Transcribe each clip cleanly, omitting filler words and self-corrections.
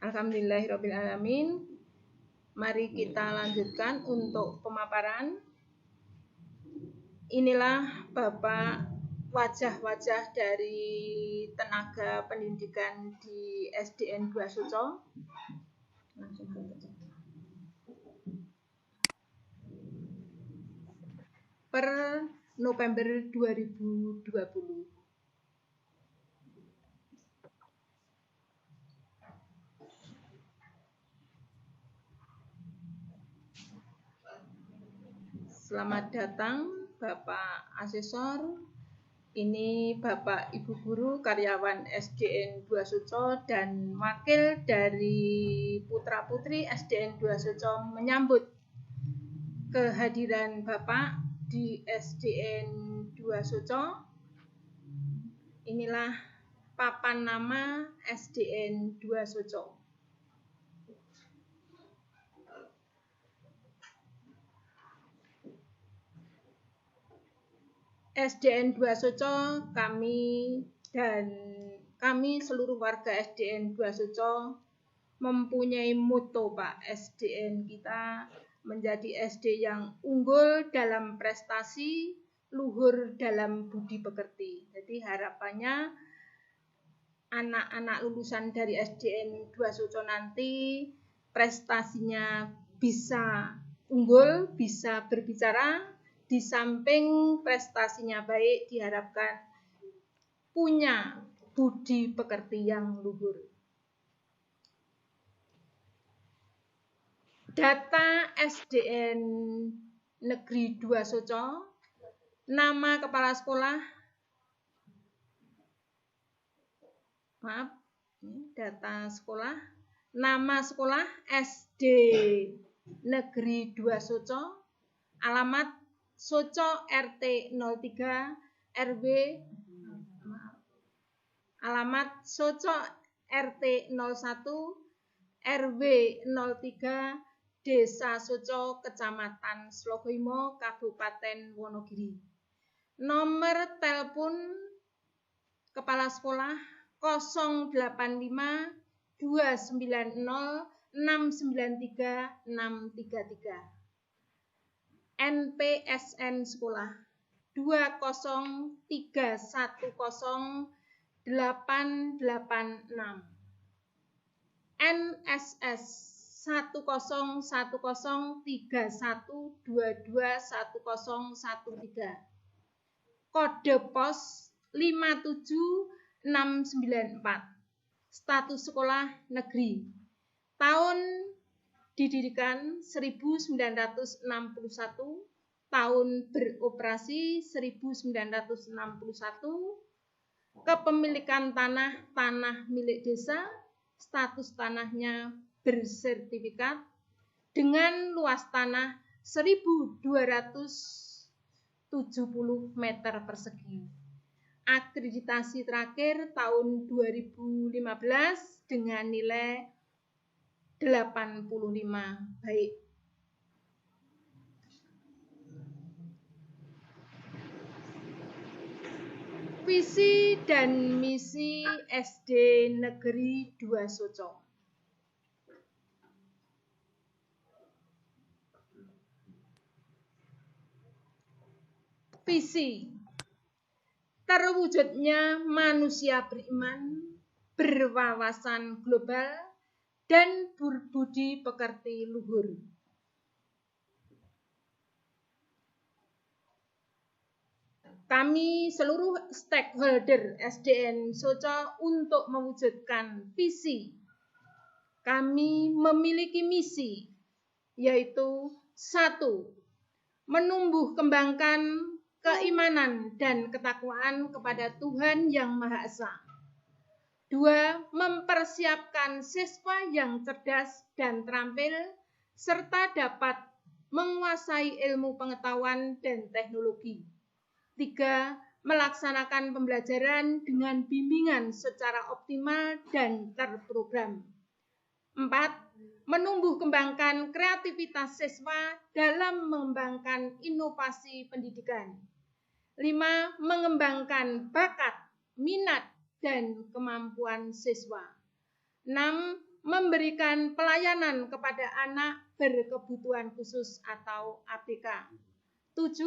Alhamdulillahirabbil alamin. Mari kita lanjutkan untuk pemaparan. Inilah Bapak wajah-wajah dari tenaga pendidikan di SDN 2 Suco. Per November 2020. Selamat datang Bapak Asesor. Ini Bapak Ibu Guru karyawan SDN 2 Suco dan wakil dari putra-putri SDN 2 Suco menyambut kehadiran Bapak di SDN 2 Suco. Inilah papan nama SDN 2 Suco. SDN 2 Suco, kami seluruh warga SDN 2 Suco mempunyai motto, Pak. SDN kita menjadi SD yang unggul dalam prestasi, luhur dalam budi pekerti. Jadi harapannya anak-anak lulusan dari SDN 2 Suco nanti prestasinya bisa unggul, bisa berbicara. Di samping prestasinya baik, diharapkan punya budi pekerti yang luhur. Data SDN Negeri 2 Suco, nama kepala sekolah, data sekolah, nama sekolah SD Negeri 2 Suco, alamat Suco RT 03 RW, alamat Suco RT 01 RW 03 Desa Suco, Kecamatan Slogoimo, Kabupaten Wonogiri. Nomor telepon kepala sekolah 085 290 693 633. NPSN sekolah 20310 886. NSS 101031221013. Kode pos 57694. Status sekolah negeri. Tahun didikan 1961, tahun beroperasi 1961, kepemilikan tanah milik desa, status tanahnya bersertifikat dengan luas tanah 1.270 meter persegi. Akreditasi terakhir tahun 2015 dengan nilai 85 baik. Visi dan misi SD Negeri 2 Suco. Visi: terwujudnya manusia beriman, berwawasan global, dan berbudi pekerti luhur. Kami seluruh stakeholder SDN Suco untuk mewujudkan visi. Kami memiliki misi, yaitu 1. Menumbuh kembangkan keimanan dan ketakwaan kepada Tuhan Yang Maha Esa. 2. Mempersiapkan siswa yang cerdas dan terampil, serta dapat menguasai ilmu pengetahuan dan teknologi. 3. Melaksanakan pembelajaran dengan bimbingan secara optimal dan terprogram. 4. Menumbuh kembangkan kreativitas siswa dalam mengembangkan inovasi pendidikan. 5. Mengembangkan bakat, minat, dan kemampuan siswa. 6. memberikan pelayanan kepada anak berkebutuhan khusus atau ABK. 7.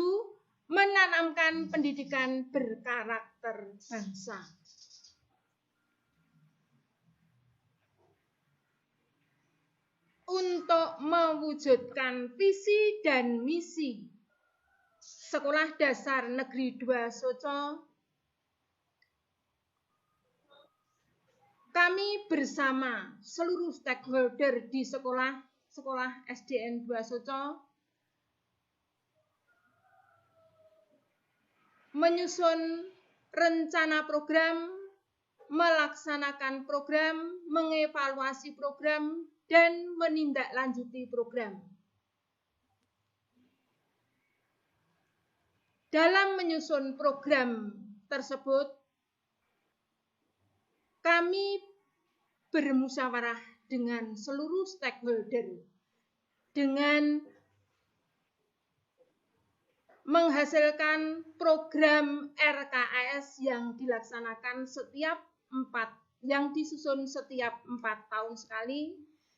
Menanamkan pendidikan berkarakter bangsa. Untuk mewujudkan visi dan misi Sekolah Dasar Negeri 2 Soco, kami bersama seluruh stakeholder di Sekolah SDN 2 Soco menyusun rencana program, melaksanakan program, mengevaluasi program, dan menindaklanjuti program. Dalam menyusun program tersebut, kami bermusyawarah dengan seluruh stakeholder dengan menghasilkan program RKAS yang dilaksanakan yang disusun setiap 4 tahun sekali,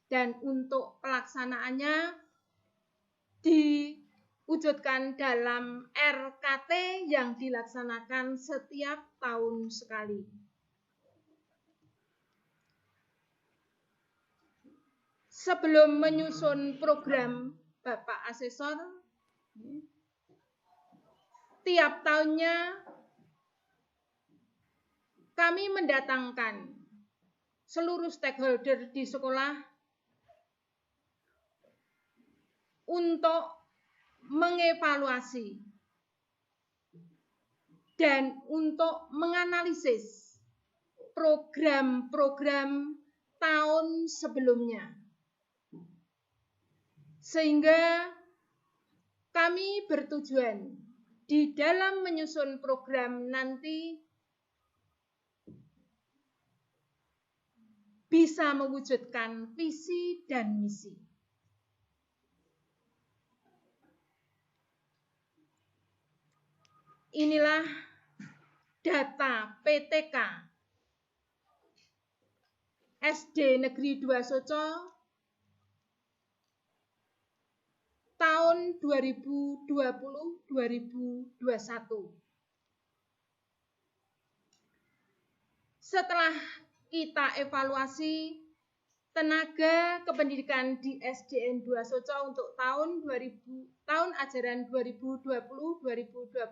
dan untuk pelaksanaannya diwujudkan dalam RKT yang dilaksanakan setiap tahun sekali. Sebelum menyusun program, Bapak Asesor, tiap tahunnya kami mendatangkan seluruh stakeholder di sekolah untuk mengevaluasi dan untuk menganalisis program-program tahun sebelumnya. Sehingga kami bertujuan di dalam menyusun program nanti bisa mewujudkan visi dan misi. Inilah data PTK SD Negeri 2 Soco tahun 2020-2021. Setelah kita evaluasi tenaga kependidikan di SDN 2 Soco untuk tahun ajaran 2020-2021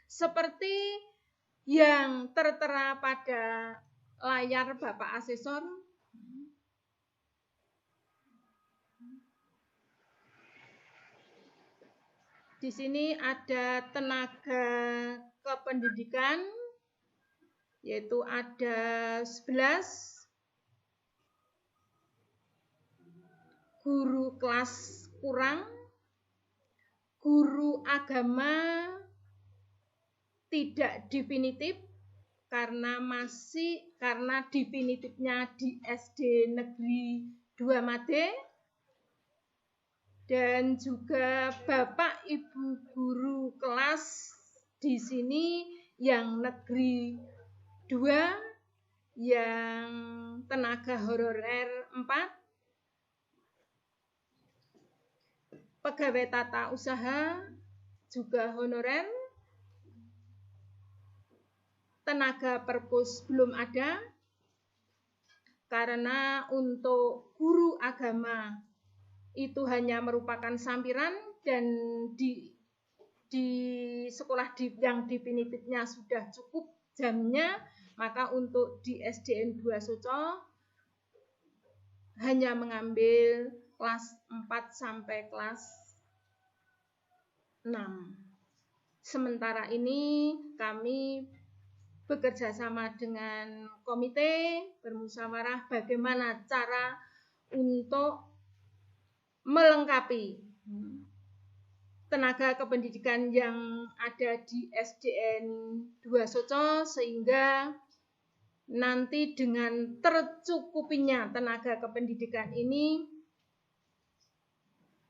seperti yang tertera pada layar Bapak Asesor. Di sini ada tenaga kependidikan, yaitu ada 11, guru kelas kurang, guru agama tidak definitif karena definitifnya di SD Negeri 2 Made, dan juga Bapak Ibu guru kelas di sini yang Negeri 2, yang tenaga honorer 4, pegawai tata usaha juga honorer, tenaga perpus belum ada, karena untuk guru agama itu hanya merupakan sampiran, dan di sekolah yang definitifnya sudah cukup jamnya, maka untuk di SDN 2 Soco hanya mengambil kelas 4 sampai kelas 6. Sementara ini kami bekerja sama dengan komite, bermusyawarah bagaimana cara untuk melengkapi tenaga kependidikan yang ada di SDN 2 Soco, sehingga nanti dengan tercukupinya tenaga kependidikan ini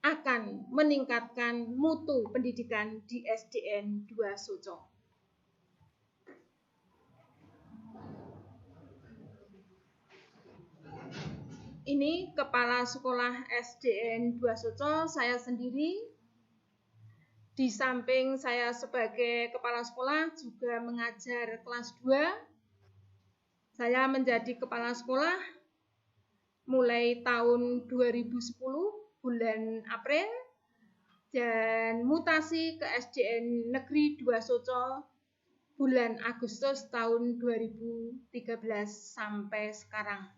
akan meningkatkan mutu pendidikan di SDN 2 Soco. ini Kepala Sekolah SDN Dua Soco, saya sendiri. Di samping saya sebagai Kepala Sekolah juga mengajar kelas 2. Saya menjadi Kepala Sekolah mulai tahun 2010 bulan April dan mutasi ke SDN Negeri Dua Soco bulan Agustus tahun 2013 sampai sekarang.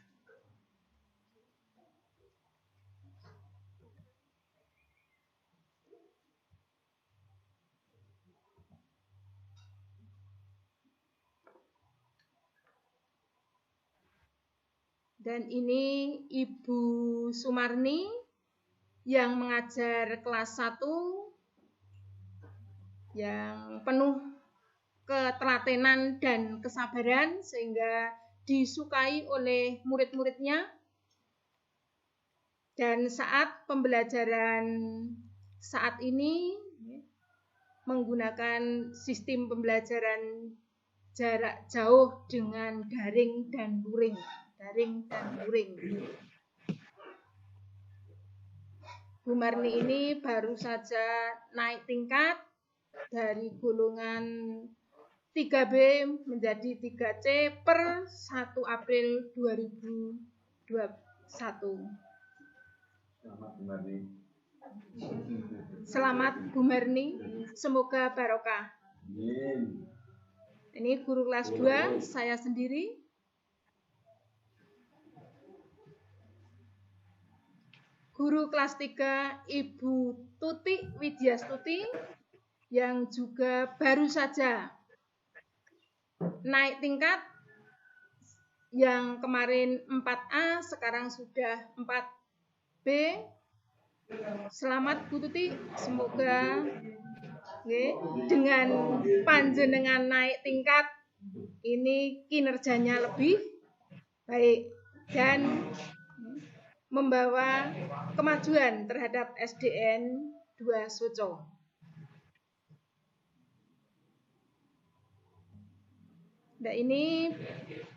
Dan ini Ibu Sumarni yang mengajar kelas 1 yang penuh ketelatenan dan kesabaran sehingga disukai oleh murid-muridnya. Dan saat pembelajaran saat ini menggunakan sistem pembelajaran jarak jauh dengan daring dan luring. Bu Marni ini baru saja naik tingkat dari golongan 3B menjadi 3C per 1 April 2021. Selamat Bu Marni. Selamat Bu Marni, semoga barokah. Amin. Ini guru kelas 2, saya sendiri. Guru kelas 3 Ibu Tuti Widyastuti yang juga baru saja naik tingkat, yang kemarin 4A sekarang sudah 4B. Selamat Bu Tuti, semoga dengan panjenengan naik tingkat ini kinerjanya lebih baik dan membawa kemajuan terhadap SDN Dua Soco. Nah, ini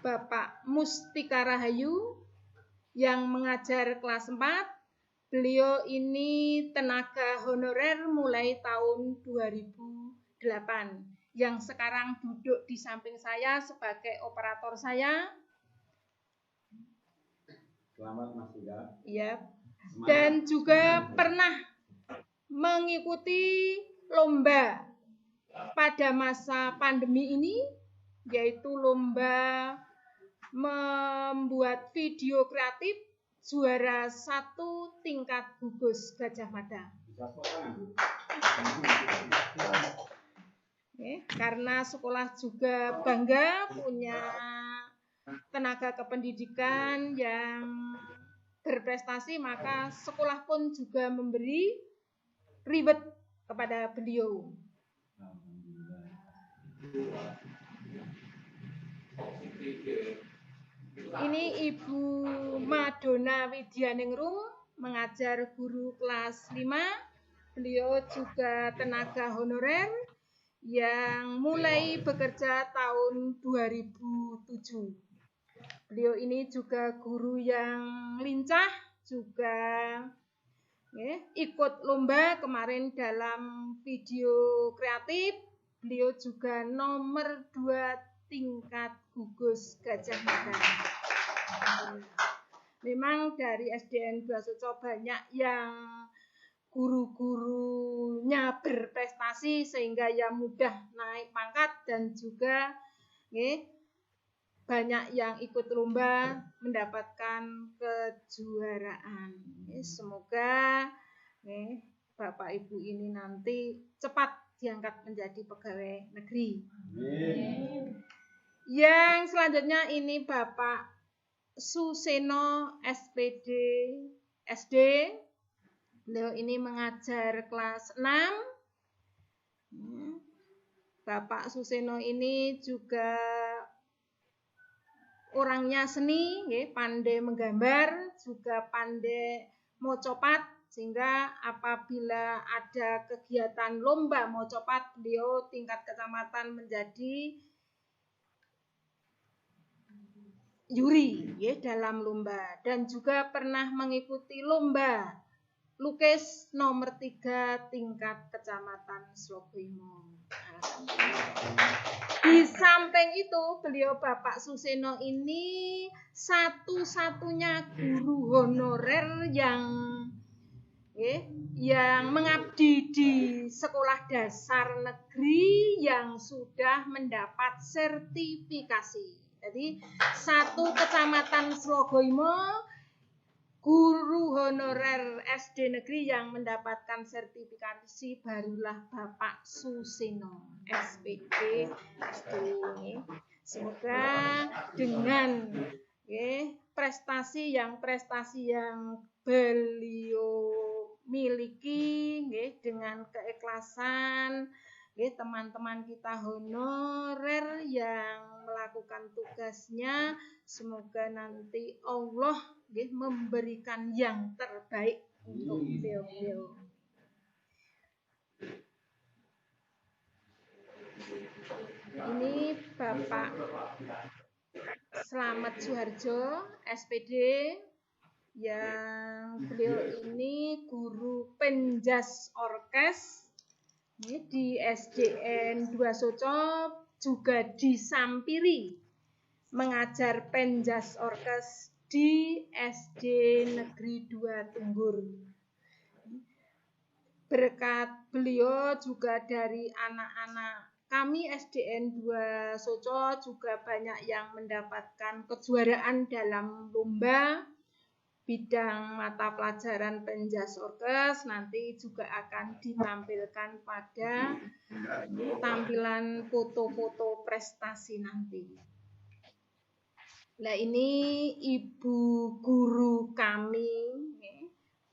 Bapak Mustika Rahayu yang mengajar kelas 4. Beliau ini tenaga honorer mulai tahun 2008 yang sekarang duduk di samping saya sebagai operator saya. Selamat Mas Ida. Ya. Dan juga pernah mengikuti lomba pada masa pandemi ini, yaitu lomba membuat video kreatif juara 1 tingkat gugus Gajah Mada. Karena sekolah juga bangga punya tenaga kependidikan yang berprestasi, maka sekolah pun juga memberi reward kepada beliau. Ini Ibu Madonna Widyaningrum mengajar guru kelas 5. Beliau juga tenaga honorer yang mulai bekerja tahun 2007. Beliau ini juga guru yang lincah, juga ikut lomba kemarin dalam video kreatif. Beliau juga nomor 2 tingkat gugus Gajah Mada. Memang dari SDN Dua Soco banyak yang guru-gurunya berprestasi sehingga ya mudah naik pangkat dan juga banyak yang ikut lomba mendapatkan kejuaraan. Semoga Bapak Ibu ini nanti cepat diangkat menjadi pegawai negeri. Yang selanjutnya ini Bapak Suseno SPD SD. Beliau ini mengajar kelas 6. Bapak Suseno ini juga orangnya seni, pandai menggambar, juga pandai mocopat, sehingga apabila ada kegiatan lomba mocopat, beliau tingkat kecamatan menjadi juri ya, dalam lomba, dan juga pernah mengikuti lomba lukis nomor 3 tingkat kecamatan Slogoimo. Di samping itu, beliau Bapak Suseno ini satu-satunya guru honorer yang mengabdi di sekolah dasar negeri yang sudah mendapat sertifikasi. Jadi satu kecamatan Slogoimo, guru honorer SD negeri yang mendapatkan sertifikasi barulah Bapak Suseno, SPD SD. Semoga dengan prestasi yang beliau miliki, dengan keikhlasan, teman-teman kita honorer yang melakukan tugasnya, semoga nanti Allah memberikan yang terbaik untuk beliau. Ini Bapak Slamet Suharjo, SPD, yang beliau ini guru penjas orkes di SDN 2 Soco, juga disampiri mengajar penjas orkes di SD Negeri 2 Tunggur. Berkat beliau juga dari anak-anak kami SDN 2 Soco juga banyak yang mendapatkan kejuaraan dalam lomba bidang mata pelajaran penjas orkes. Nanti juga akan ditampilkan pada tampilan foto-foto prestasi nanti. Nah, ini ibu guru kami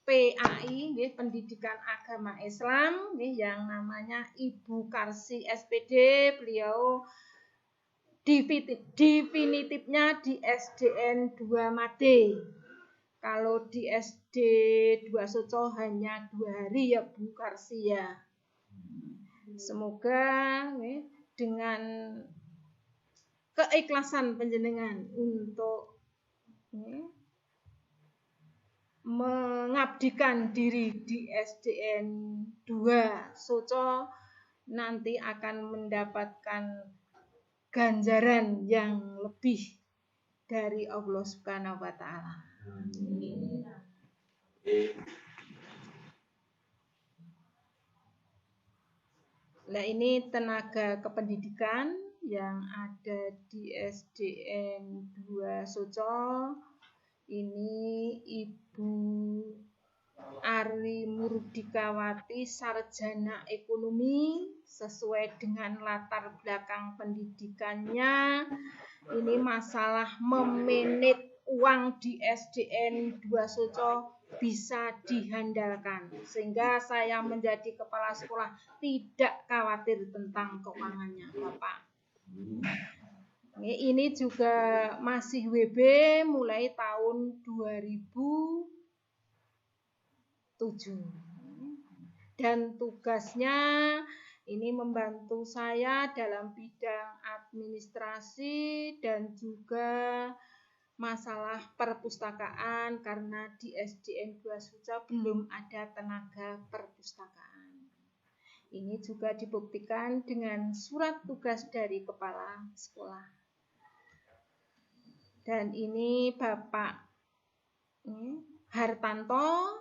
PAI, Pendidikan Agama Islam, yang namanya Ibu Karsi SPD. Beliau definitifnya di SDN 2 Made. Kalau di SD 2 Soco hanya 2 hari ya Bu Karsi ya. Semoga dengan keikhlasan panjenengan untuk mengabdikan diri di SDN 2 Soco nanti akan mendapatkan ganjaran yang lebih dari Allah Subhanahu wa taala. Nah, ini tenaga kependidikan yang ada di SDN 2 Soco. Ini Ibu Ari Murdikawati, sarjana ekonomi, sesuai dengan latar belakang pendidikannya. Ini masalah memanage uang di SDN 2 Soco bisa dihandalkan, sehingga saya menjadi kepala sekolah tidak khawatir tentang keuangannya, Bapak. Ini juga masih WB mulai tahun 2007. Dan tugasnya ini membantu saya dalam bidang administrasi dan juga masalah perpustakaan, karena di SDN 2 Soco belum ada tenaga perpustakaan. Ini juga dibuktikan dengan surat tugas dari kepala sekolah. Dan ini Bapak Hartanto,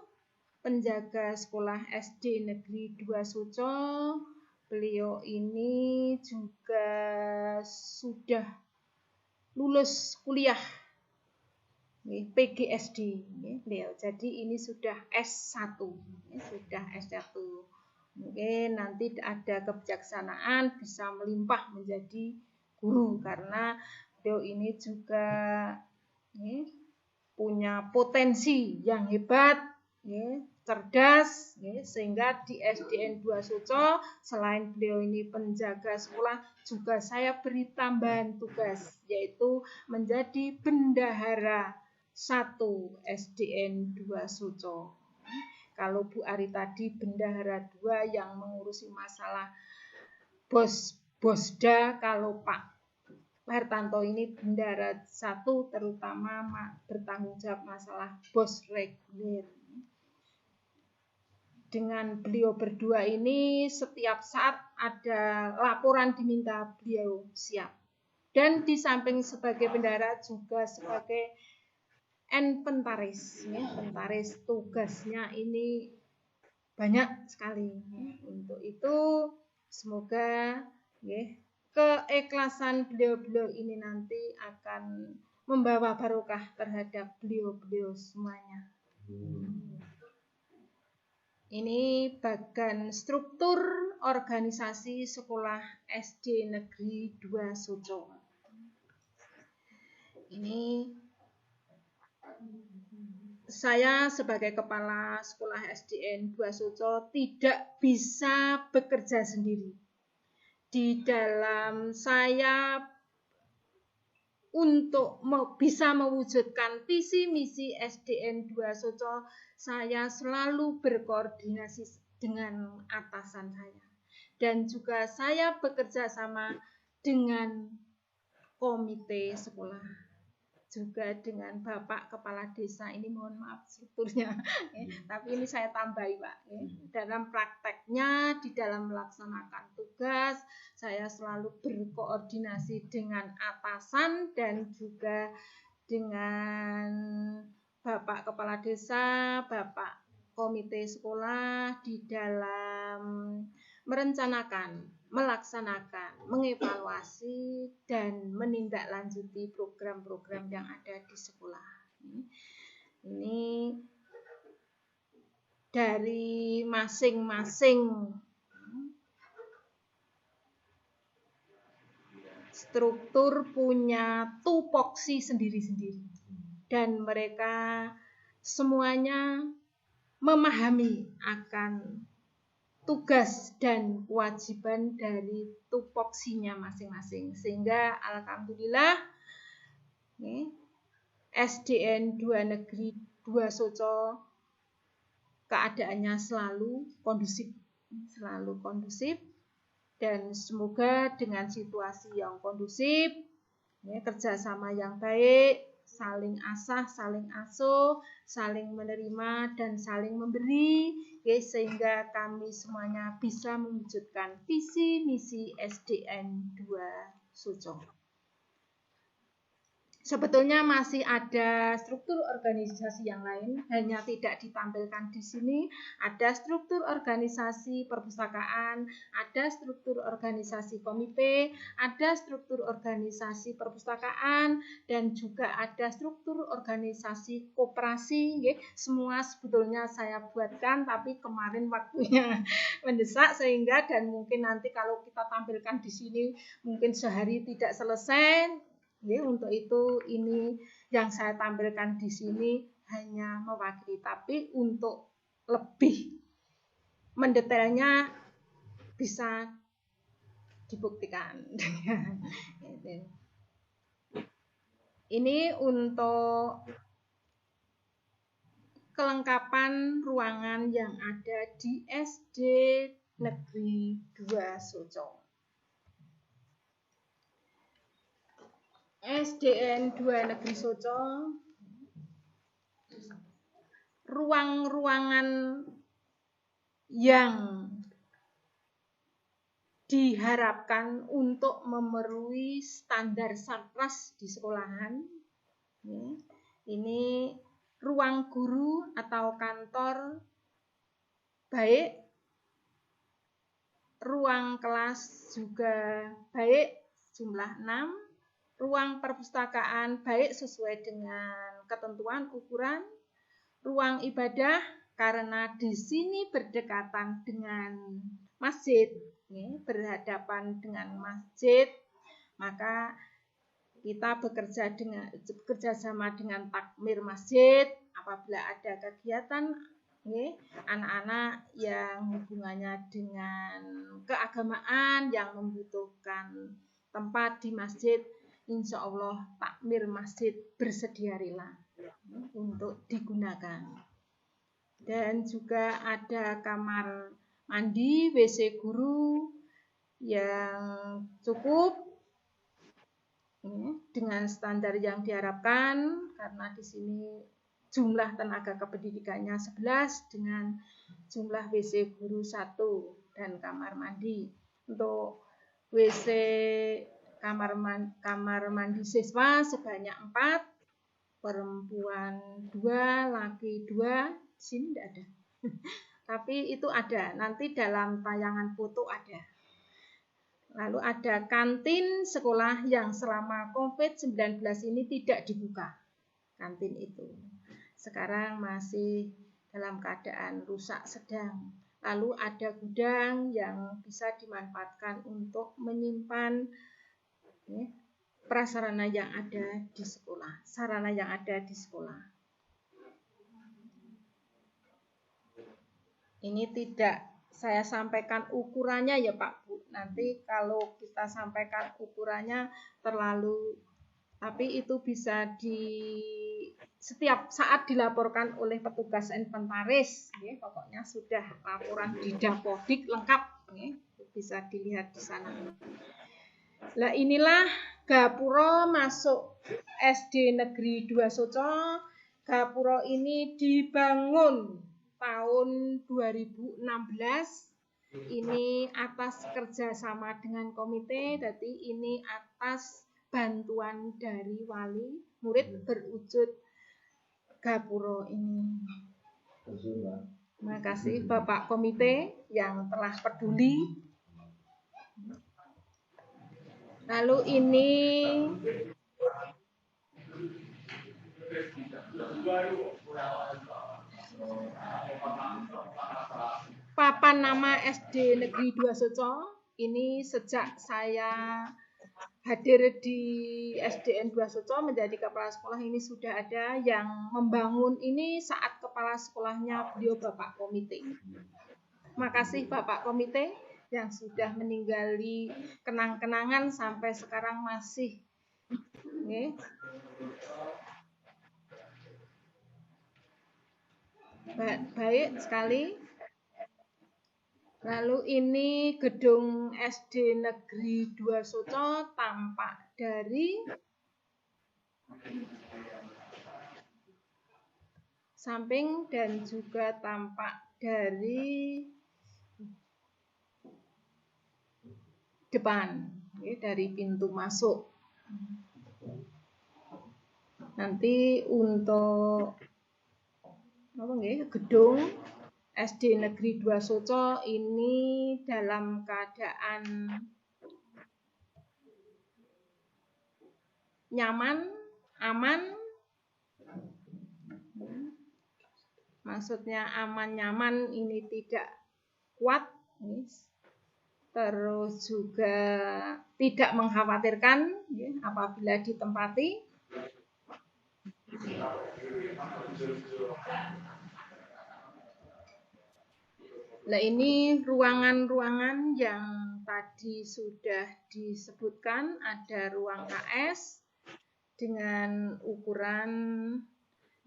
penjaga sekolah SD Negeri 2 Soco. Beliau ini juga sudah lulus kuliah PGSD beliau. Jadi ini sudah S1, sudah S1. Mungkin nanti ada kebijaksanaan bisa melimpah menjadi guru, karena beliau ini juga punya potensi yang hebat, cerdas, sehingga di SDN 2 Soco selain beliau ini penjaga sekolah, juga saya beri tambahan tugas, yaitu menjadi bendahara 1 SDN 2 Soco. Kalau Bu Ari tadi bendahara 2 yang mengurusi masalah bosda, kalau Pak Hartanto ini bendara 1, terutama bertanggung jawab masalah bos reguler. Dengan beliau berdua ini setiap saat ada laporan diminta beliau siap. Dan di samping sebagai bendara juga sebagai inventaris, ya, inventaris tugasnya ini banyak sekali. Untuk itu semoga ya, keikhlasan beliau-beliau ini nanti akan membawa barokah terhadap beliau-beliau semuanya. Ini bagian struktur organisasi sekolah SD Negeri 2 Soco. Ini saya sebagai kepala sekolah SDN 2 Soco tidak bisa bekerja sendiri. Di dalam saya untuk bisa mewujudkan visi misi SDN 2 Soco, saya selalu berkoordinasi dengan atasan saya. Dan juga saya bekerja sama dengan komite sekolah. Juga dengan Bapak Kepala Desa, ini mohon maaf strukturnya, tapi ini saya tambahi Pak. Dalam prakteknya, di dalam melaksanakan tugas, saya selalu berkoordinasi dengan atasan dan juga dengan Bapak Kepala Desa, Bapak Komite Sekolah di dalam merencanakan, melaksanakan, mengevaluasi, dan menindaklanjuti program-program yang ada di sekolah. Ini dari masing-masing struktur punya tupoksi sendiri-sendiri. Dan mereka semuanya memahami akan tugas dan kewajiban dari tupoksinya masing-masing. Sehingga alhamdulillah SDN 2 Negeri 2 Soco keadaannya selalu kondusif. Dan semoga dengan situasi yang kondusif, kerjasama yang baik, saling asah, saling asuh, saling menerima dan saling memberi, sehingga kami semuanya bisa mewujudkan visi misi SDN 2 Soco. Sebetulnya masih ada struktur organisasi yang lain, hanya tidak ditampilkan di sini. Ada struktur organisasi perpustakaan, ada struktur organisasi komite, ada struktur organisasi perpustakaan, dan juga ada struktur organisasi koperasi. Semua sebetulnya saya buatkan, tapi kemarin waktunya mendesak sehingga dan mungkin nanti kalau kita tampilkan di sini mungkin sehari tidak selesai. Untuk itu ini yang saya tampilkan di sini hanya mewakili, tapi untuk lebih mendetailnya bisa dibuktikan. Ini untuk kelengkapan ruangan yang ada di SD Negeri 2 Soco. SDN 2 Negeri Soco, ruang-ruangan yang diharapkan untuk memenuhi standar Sarpras di sekolahan. Ini ruang guru atau kantor baik, ruang kelas juga baik, jumlah 6. Ruang perpustakaan baik sesuai dengan ketentuan ukuran, ruang ibadah karena di sini berdekatan dengan masjid, berhadapan dengan masjid, maka kita bekerja sama dengan takmir masjid apabila ada kegiatan anak-anak yang hubungannya dengan keagamaan yang membutuhkan tempat di masjid. Insya Allah takmir masjid bersedia rela untuk digunakan. Dan juga ada kamar mandi, WC guru yang cukup. dengan standar yang diharapkan, karena di sini jumlah tenaga kependidikannya 11 dengan jumlah WC guru 1 dan kamar mandi. Untuk WC kamar mandi siswa sebanyak 4, perempuan 2, laki 2, di sini tidak ada. Tapi itu ada, nanti dalam tayangan foto ada. Lalu ada kantin sekolah yang selama COVID-19 ini tidak dibuka. Kantin itu sekarang masih dalam keadaan rusak sedang. Lalu ada gudang yang bisa dimanfaatkan untuk menyimpan prasarana yang ada di sekolah, sarana yang ada di sekolah. Ini tidak saya sampaikan ukurannya ya Pak Bu. Nanti kalau kita sampaikan ukurannya terlalu, tapi itu bisa setiap saat dilaporkan oleh petugas inventaris. Pokoknya sudah laporan di Dapodik lengkap. Bisa dilihat di sana. Nah, inilah Gapuro masuk SD Negeri 2 Soco. Gapuro ini dibangun tahun 2016. Ini atas kerjasama dengan komite, jadi ini atas bantuan dari wali murid berwujud Gapuro ini. Terima kasih Bapak komite yang telah peduli. Lalu ini papan nama SD Negeri 2 Soco. Ini sejak saya hadir di SDN 2 Soco menjadi kepala sekolah ini sudah ada. Yang membangun ini saat kepala sekolahnya beliau Bapak komite. Makasih Bapak komite yang sudah meninggali kenang-kenangan sampai sekarang masih. Baik sekali. Lalu ini gedung SD Negeri 2 Soco tampak dari samping dan juga tampak dari depan, dari pintu masuk. Nanti untuk gedung SD Negeri 2 Soco ini dalam keadaan nyaman, aman. Maksudnya aman nyaman, ini tidak kuat, terus juga tidak mengkhawatirkan apabila ditempati. Nah, ini ruangan-ruangan yang tadi sudah disebutkan. Ada ruang KS dengan ukuran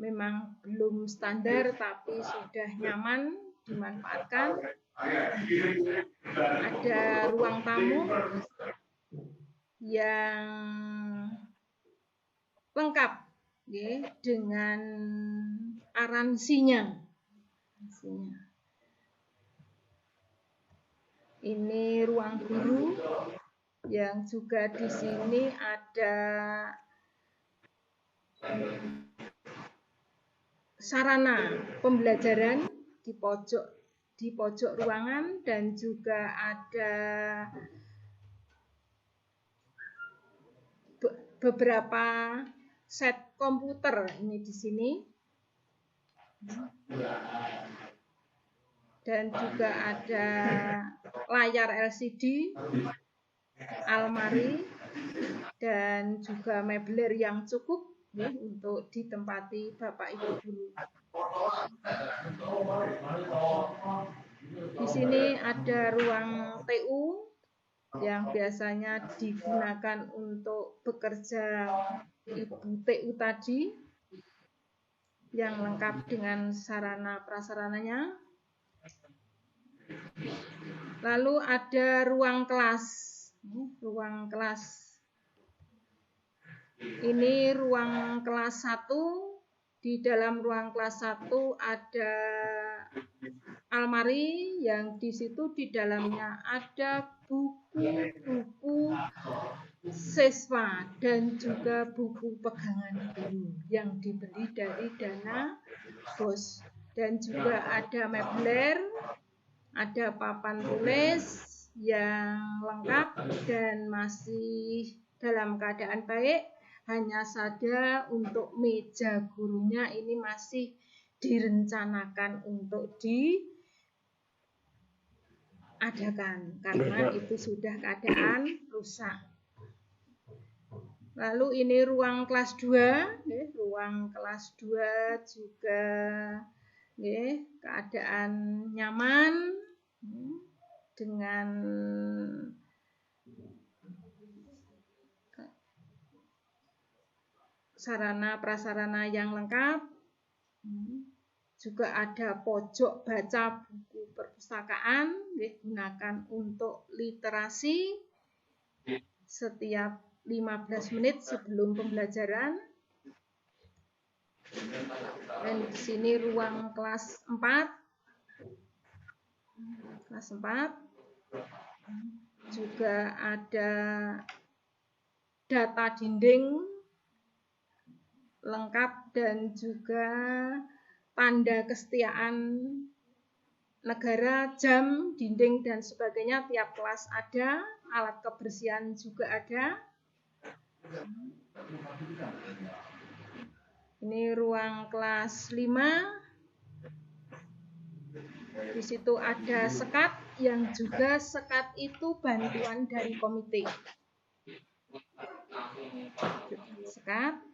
memang belum standar tapi sudah nyaman dimanfaatkan. Ada ruang tamu yang lengkap dengan aransinya. Ini ruang guru yang juga di sini ada sarana pembelajaran di pojok ruangan, dan juga ada beberapa set komputer ini di sini. Dan juga ada layar LCD, almari, dan juga meubilir yang cukup untuk ditempati Bapak Ibu guru. Di sini ada ruang TU yang biasanya digunakan untuk bekerja Ibu TU tadi, yang lengkap dengan sarana prasarananya. Lalu ada ruang kelas. Ini ruang kelas 1. Di dalam ruang kelas 1 ada almari yang di situ di dalamnya ada buku-buku siswa dan juga buku pegangan guru yang dibeli dari dana BOS. Dan juga ada mebler, ada papan tulis yang lengkap dan masih dalam keadaan baik. Hanya saja untuk meja gurunya ini masih direncanakan untuk diadakan karena itu sudah keadaan rusak. Lalu ini ruang kelas 2, ruang kelas 2 juga keadaan nyaman dengan sarana prasarana yang lengkap. Juga ada pojok baca buku perpustakaan, digunakan untuk literasi setiap 15 menit sebelum pembelajaran. Dan di sini ruang kelas 4. Kelas 4 juga ada data dinding lengkap dan juga tanda kesetiaan negara, jam, dinding dan sebagainya. Tiap kelas ada, alat kebersihan juga ada. Ini ruang kelas 5. Di situ ada sekat yang juga sekat itu bantuan dari komite. Sekat.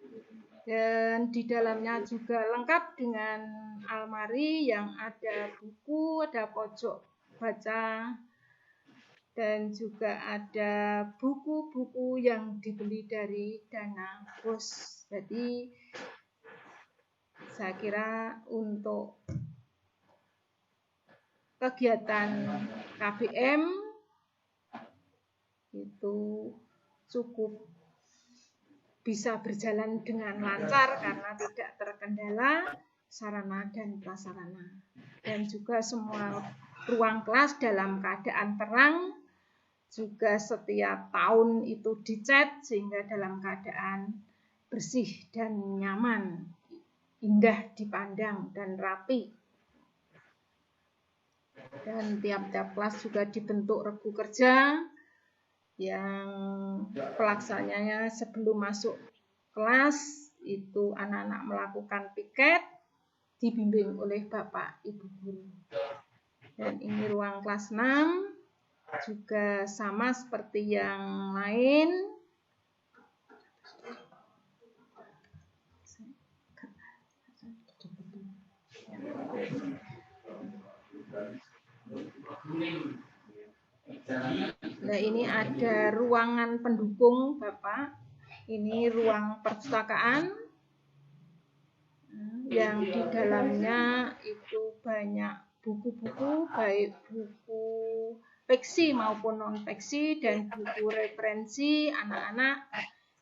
Dan di dalamnya juga lengkap dengan almari yang ada buku, ada pojok baca, dan juga ada buku-buku yang dibeli dari dana BOS. Jadi saya kira untuk kegiatan KBM itu cukup bisa berjalan dengan lancar karena tidak terkendala sarana dan prasarana. Dan juga semua ruang kelas dalam keadaan terang, juga setiap tahun itu dicat sehingga dalam keadaan bersih dan nyaman, indah dipandang dan rapi. Dan tiap-tiap kelas juga dibentuk regu kerja yang pelaksananya sebelum masuk kelas itu anak-anak melakukan piket dibimbing oleh Bapak Ibu guru. Dan ini ruang kelas 6 juga sama seperti yang lain. Nah, ini ada ruangan pendukung Bapak. Ini ruang perpustakaan yang di dalamnya itu banyak buku-buku, baik buku fiksi maupun non-fiksi dan buku referensi anak-anak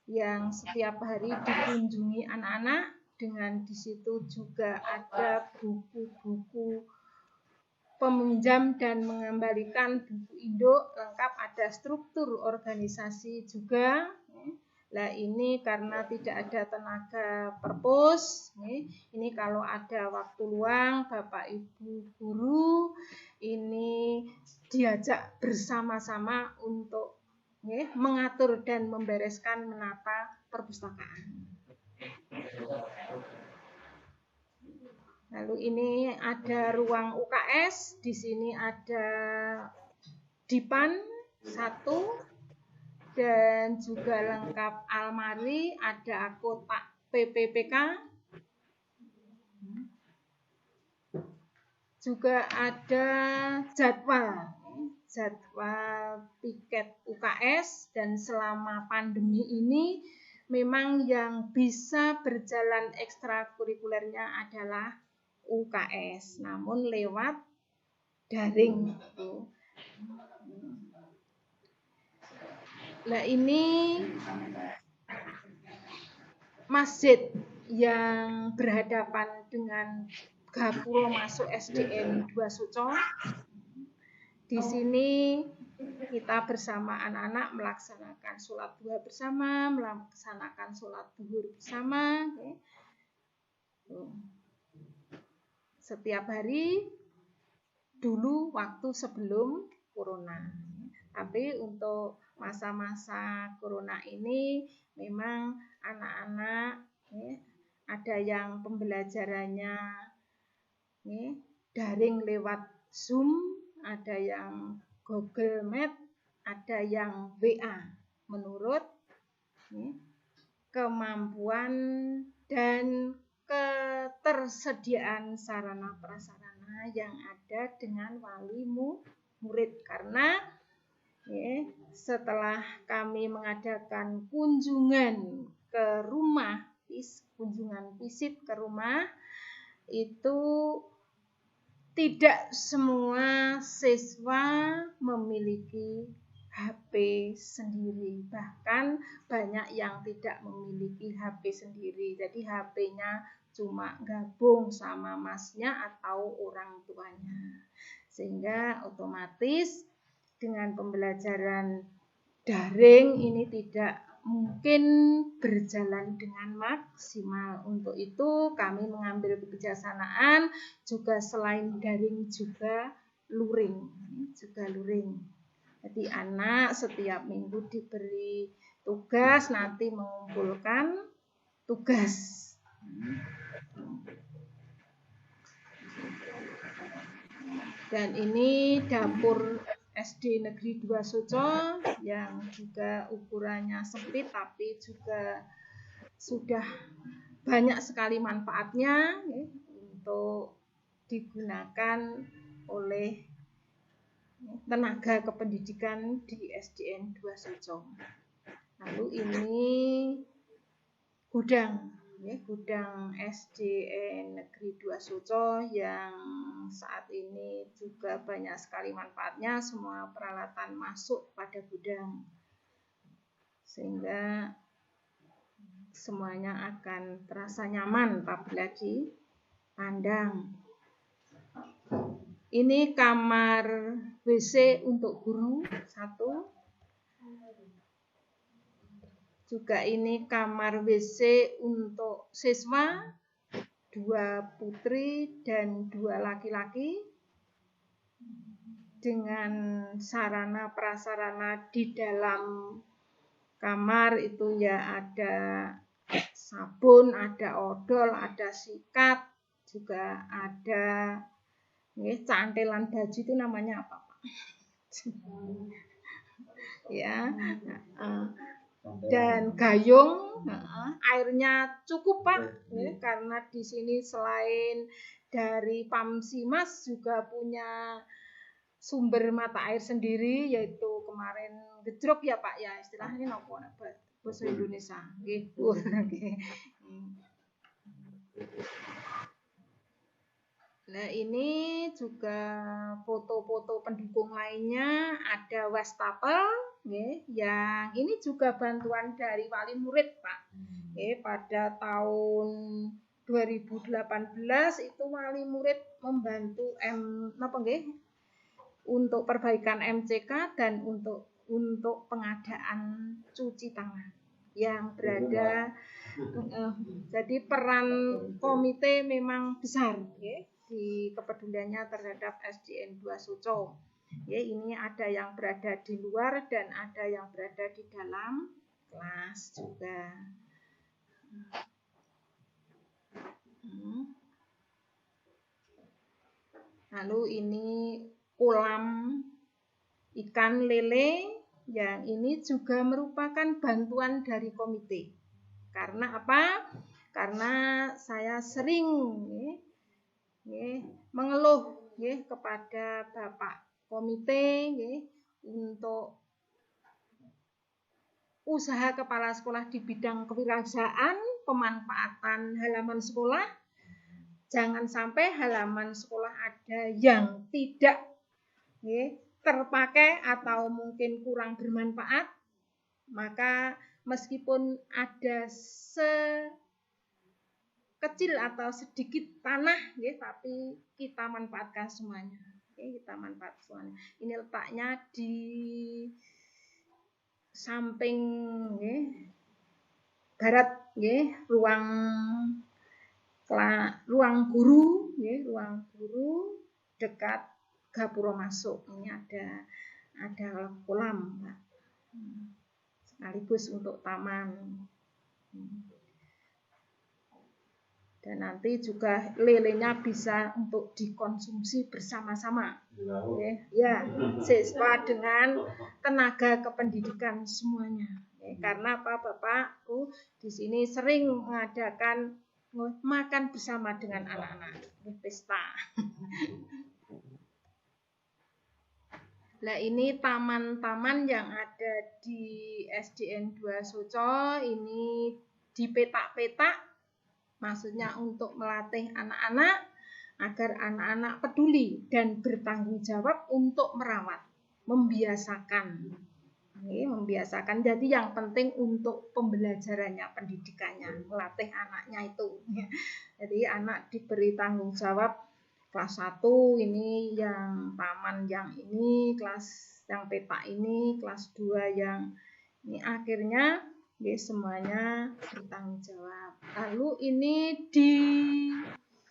yang setiap hari dikunjungi anak-anak. Dengan di situ juga ada buku-buku peminjam dan mengembalikan buku induk lengkap, ada struktur organisasi juga. Nah, ini karena tidak ada tenaga perpus, ini kalau ada waktu luang Bapak Ibu guru ini diajak bersama-sama untuk mengatur dan membereskan menata perpustakaan. Lalu ini ada ruang UKS, di sini ada dipan 1 dan juga lengkap almari, ada kotak PPPK. Juga ada jadwal piket UKS, dan selama pandemi ini memang yang bisa berjalan ekstrakurikulernya adalah UKS, namun lewat daring. Nah, ini masjid yang berhadapan dengan gapura masuk SDN 2 Suco. Di sini kita bersama anak-anak melaksanakan sholat duha bersama, melaksanakan sholat zuhur bersama. Setiap hari dulu waktu sebelum corona. Tapi untuk masa-masa corona ini memang anak-anak ada yang pembelajarannya daring lewat Zoom, ada yang Google Meet, ada yang WA menurut kemampuan dan ketersediaan sarana prasarana yang ada dengan wali murid. Karena setelah kami mengadakan kunjungan ke rumah, kunjungan visit ke rumah, itu tidak semua siswa memiliki HP sendiri, bahkan banyak yang tidak memiliki HP sendiri. Jadi HP-nya cuma gabung sama masnya atau orang tuanya. Sehingga otomatis dengan pembelajaran daring ini tidak mungkin berjalan dengan maksimal. Untuk itu kami mengambil kebijaksanaan juga selain daring juga luring. Jadi anak setiap minggu diberi tugas nanti mengumpulkan tugas. Dan ini dapur SD Negeri 2 Suco yang juga ukurannya sempit tapi juga sudah banyak sekali manfaatnya untuk digunakan oleh tenaga kependidikan di SDN 2 Suco. Lalu ini gudang SDN Negeri 2 Suco yang saat ini juga banyak sekali manfaatnya, semua peralatan masuk pada gudang sehingga semuanya akan terasa nyaman apabila dipandang. Ini kamar WC untuk guru 1. Juga ini kamar WC untuk siswa 2 putri dan 2 laki-laki dengan sarana prasarana di dalam kamar itu ya ada sabun, ada odol, ada sikat, juga ada cantelan baju itu namanya apa Pak? Ya. Dan gayung, airnya cukup Pak, karena di sini selain dari Pamsimas juga punya sumber mata air sendiri, yaitu kemarin gejrok ya Pak ya, istilahnya nopo bahasa Indonesia. Nah ini juga foto-foto pendukung lainnya, ada wastafel, yang ini juga bantuan dari wali murid Pak. Pada tahun 2018 itu wali murid membantu untuk perbaikan MCK dan untuk pengadaan cuci tangan yang berada. Jadi peran komite memang besar di kepeduliannya terhadap SDN 2 Suco. Ini ada yang berada di luar dan ada yang berada di dalam kelas juga. Lalu ini kolam ikan lele yang ini juga merupakan bantuan dari komite. Karena apa? Karena saya sering mengeluh kepada Bapak komite untuk usaha kepala sekolah di bidang kewirausahaan, pemanfaatan halaman sekolah. Jangan sampai halaman sekolah ada yang tidak terpakai atau mungkin kurang bermanfaat, maka meskipun ada sekecil atau sedikit tanah, ya, tapi kita manfaatkan semuanya. Ya, kita manfaatkan semuanya. Ini letaknya di samping, ya, barat, ya, ruang guru, ya, ruang guru dekat gapura masuk. Ini ada kolam, Pak. Sekaligus untuk taman. Dan nanti juga lelenya bisa untuk dikonsumsi bersama-sama. Ya, siswa dengan tenaga kependidikan semuanya. Ya, karena apa, Bapakku di sini sering mengadakan makan bersama dengan anak-anak, pesta. Nah, ini taman-taman yang ada di SDN 2 Soco, ini dipetak-petak, maksudnya untuk melatih anak-anak agar anak-anak peduli dan bertanggung jawab untuk merawat, membiasakan. Membiasakan. Jadi yang penting untuk pembelajarannya, pendidikannya, melatih anaknya itu. Jadi anak diberi tanggung jawab. Kelas 1 ini yang taman yang ini, kelas yang petak ini, kelas 2 yang ini, akhirnya ya, semuanya bertanggung jawab. Lalu ini di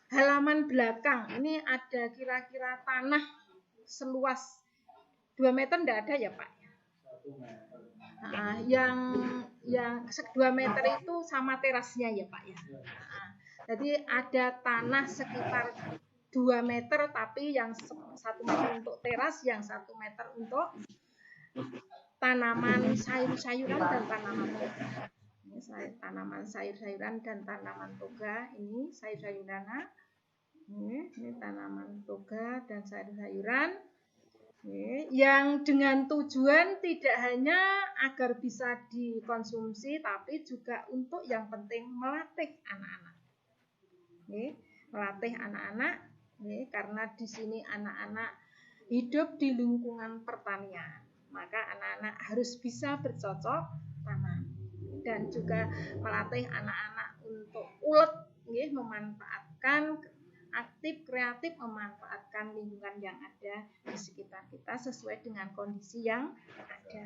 halaman belakang ini ada kira-kira tanah seluas 2 meter enggak ada ya, Pak? 1 meter. Nah, yang 2 meter itu sama terasnya ya, Pak, ya. Nah, jadi ada tanah sekitar 2 meter, tapi yang 1 meter untuk teras, yang 1 meter untuk tanaman sayur-sayuran dan tanaman toga. Ini tanaman sayur-sayuran dan tanaman toga. Ini sayur-sayuran. Ini tanaman toga dan sayur-sayuran. Yang dengan tujuan tidak hanya agar bisa dikonsumsi, tapi juga untuk yang penting melatih anak-anak. Melatih anak-anak. Karena di sini anak-anak hidup di lingkungan pertanian, maka anak-anak harus bisa bercocok tanam dan juga melatih anak-anak untuk ulet, memanfaatkan aktif, kreatif, memanfaatkan lingkungan yang ada di sekitar kita sesuai dengan kondisi yang ada.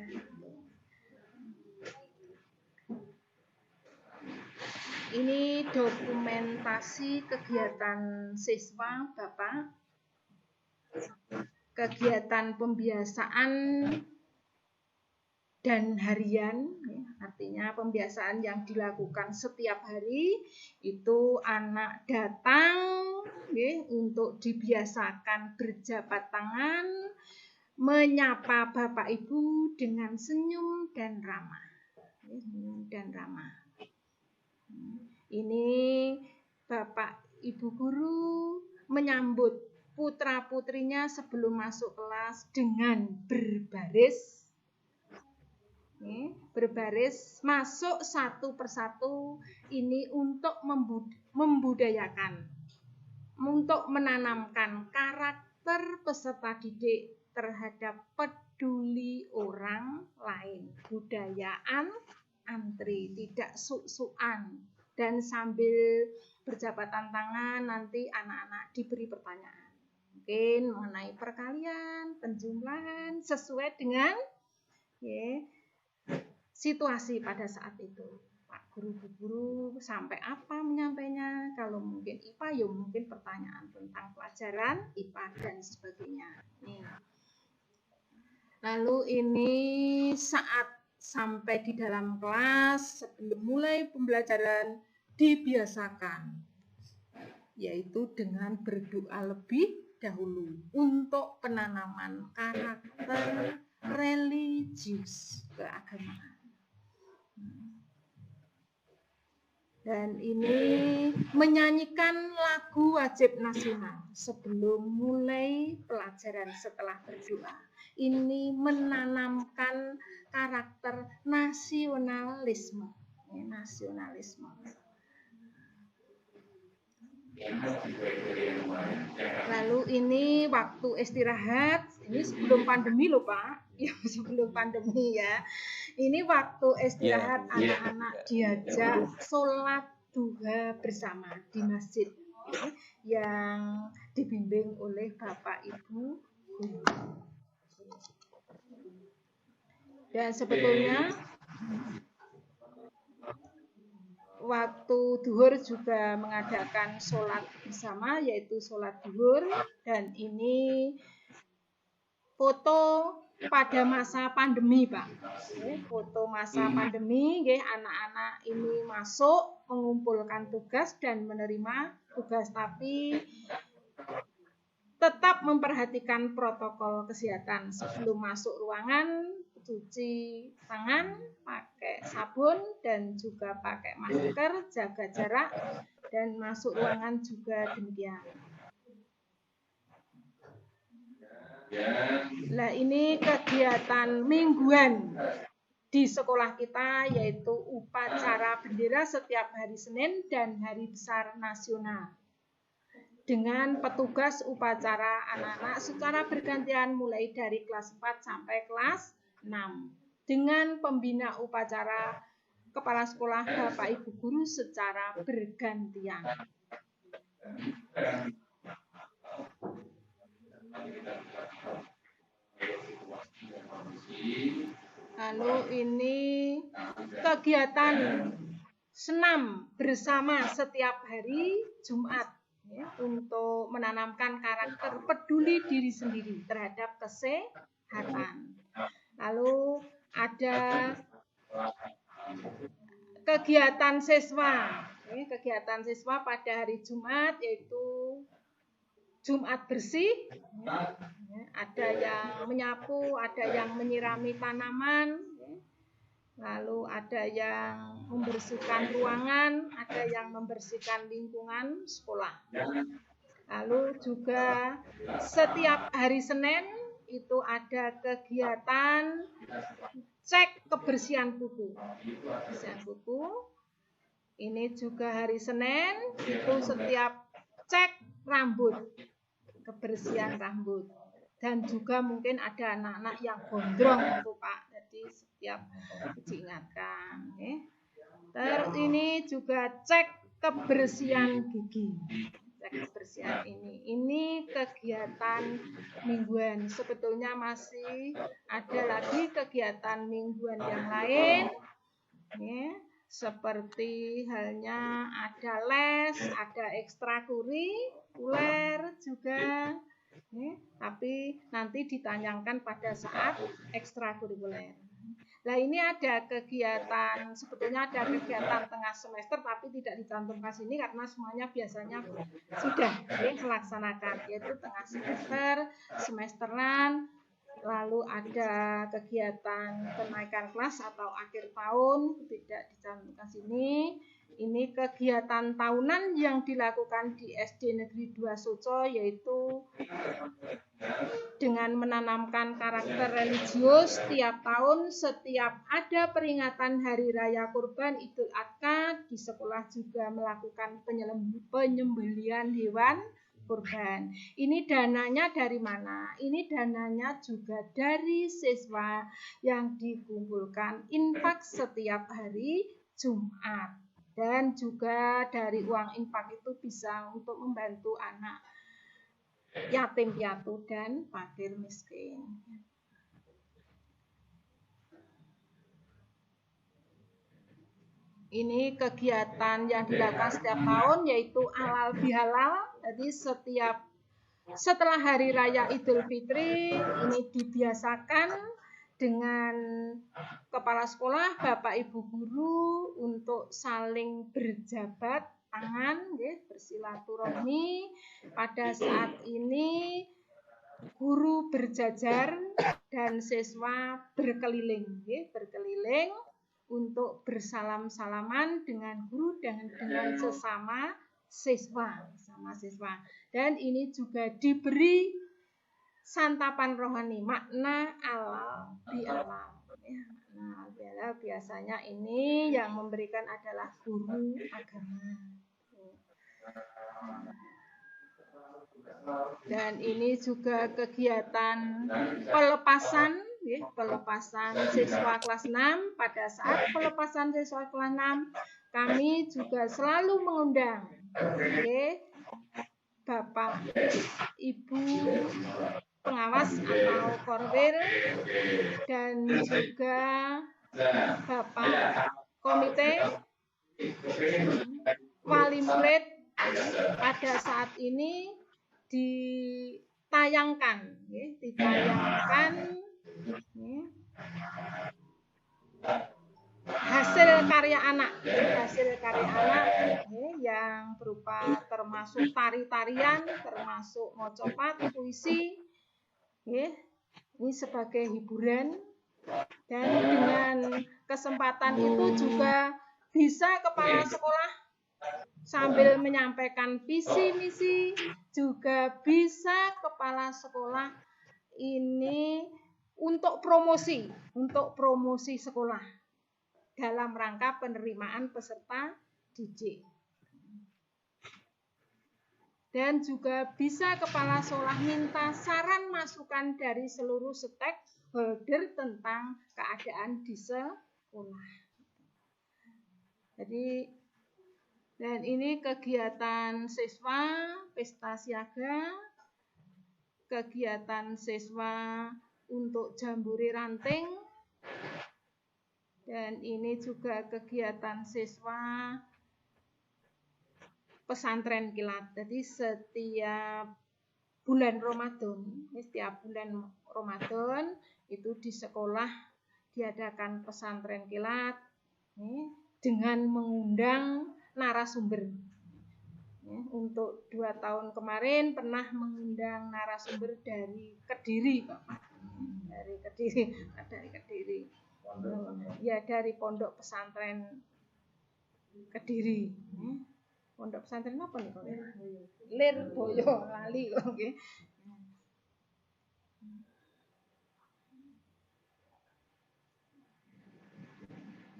Ini dokumentasi kegiatan siswa, Bapak. Kegiatan pembiasaan dan harian, artinya pembiasaan yang dilakukan setiap hari. Itu anak datang untuk dibiasakan berjabat tangan, menyapa Bapak Ibu dengan senyum dan ramah. Ini Bapak Ibu guru menyambut putra-putrinya sebelum masuk kelas dengan berbaris masuk satu persatu, ini untuk membudayakan, untuk menanamkan karakter peserta didik terhadap peduli orang lain, budayaan antri, tidak suk-sukan. Dan sambil berjabatan tangan nanti anak-anak diberi pertanyaan, mungkin mengenai perkalian, penjumlahan, sesuai dengan situasi pada saat itu. Pak guru sampai apa menyampainya, kalau mungkin IPA ya mungkin pertanyaan tentang pelajaran IPA dan sebagainya. Lalu ini saat sampai di dalam kelas, sebelum mulai pembelajaran dibiasakan, yaitu dengan berdoa lebih dahulu untuk penanaman karakter religius, keagamaan. Dan ini menyanyikan lagu wajib nasional sebelum mulai pelajaran setelah berdoa. Ini menanamkan karakter nasionalisme. Lalu ini waktu istirahat, Ini sebelum pandemi loh Pak, ya sebelum pandemi ya. Ini waktu istirahat anak-anak diajak sholat duha bersama di masjid yang dibimbing oleh Bapak Ibu guru. Dan sebetulnya waktu duhur juga mengadakan sholat bersama, yaitu sholat duhur, dan ini foto pada masa pandemi Pak. Foto masa pandemi, anak-anak ini masuk mengumpulkan tugas dan menerima tugas, tapi tetap memperhatikan protokol kesehatan. Sebelum masuk ruangan, cuci tangan, pakai sabun, dan juga pakai masker, jaga jarak, dan masuk ruangan juga demikian. Nah, ini kegiatan mingguan di sekolah kita, yaitu upacara bendera setiap hari Senin dan hari besar nasional. Dengan petugas upacara anak-anak secara bergantian mulai dari kelas 4 sampai kelas 6. Dengan pembina upacara kepala sekolah Bapak Ibu guru secara bergantian. Lalu ini kegiatan senam bersama setiap hari Jumat untuk menanamkan karakter peduli diri sendiri terhadap kesehatan. Lalu ada kegiatan siswa. Kegiatan siswa pada hari Jumat yaitu Jumat bersih. Ada yang menyapu, ada yang menyirami tanaman, lalu ada yang membersihkan ruangan, ada yang membersihkan lingkungan sekolah. Lalu juga setiap hari Senin itu ada kegiatan cek kebersihan kuku. Kebersihan kuku. Ini juga hari Senin itu setiap cek rambut, kebersihan rambut. Dan juga mungkin ada anak-anak yang gondrong itu Pak. Jadi setiap diingatkan. Terus ini juga cek kebersihan gigi. Cek kebersihan ini. Ini kegiatan mingguan. Sebetulnya masih ada lagi kegiatan mingguan yang lain. Seperti halnya ada les, ada ekstrakurikuler juga. Tapi nanti ditayangkan pada saat ekstrakurikuler. Nah ini ada kegiatan, sebetulnya ada kegiatan tengah semester tapi tidak dicantumkan sini karena semuanya biasanya sudah melaksanakan, yaitu tengah semester, semesteran, lalu ada kegiatan kenaikan kelas atau akhir tahun, tidak dicantumkan sini. Ini kegiatan tahunan yang dilakukan di SD Negeri 2 Soco, yaitu dengan menanamkan karakter religius tiap tahun. Setiap ada peringatan Hari Raya Kurban Idul Adha, di sekolah juga melakukan penyembelihan hewan kurban. Ini dananya dari mana? Ini dananya juga dari siswa yang dikumpulkan infak setiap hari Jumat. Dan juga dari uang infak itu bisa untuk membantu anak yatim piatu dan fakir miskin. Ini kegiatan yang dilakukan setiap tahun yaitu halal bihalal. Jadi setelah hari raya Idul Fitri ini dibiasakan dengan kepala sekolah, Bapak Ibu guru untuk saling berjabat tangan, bersilaturahmi. Pada saat ini guru berjajar dan siswa berkeliling untuk bersalam-salaman dengan guru dan dengan sesama siswa. Dan ini juga diberi santapan rohani, makna halal bihalal. Biasanya ini yang memberikan adalah guru agama. Dan ini juga kegiatan pelepasan, ya, pelepasan siswa kelas 6. Pada saat pelepasan siswa kelas 6, kami juga selalu mengundang, ya, Bapak, Ibu pengawas atau korwil, dan juga Bapak komite, wali murid. Pada saat ini ditayangkan, ya, hasil karya anak, ya, yang berupa termasuk tari-tarian, termasuk mocopat, puisi, ya, ini sebagai hiburan. Dan dengan kesempatan itu juga bisa kepala sekolah sambil menyampaikan visi misi, juga bisa kepala sekolah ini untuk promosi sekolah dalam rangka penerimaan peserta didik. Dan juga bisa kepala sekolah minta saran masukan dari seluruh stakeholder tentang keadaan di sekolah. Jadi, dan ini kegiatan siswa pesta siaga, kegiatan siswa untuk jambore ranting, dan ini juga kegiatan siswa pesantren kilat. Jadi setiap bulan Ramadan itu di sekolah diadakan pesantren kilat, dengan mengundang narasumber. Untuk 2 tahun kemarin pernah mengundang narasumber dari Kediri, Bapak. Dari Kediri. Ya, dari Pondok Pesantren Kediri. Pondok pesantren apa nih, Pak? Lirboyo, lali kok nggih.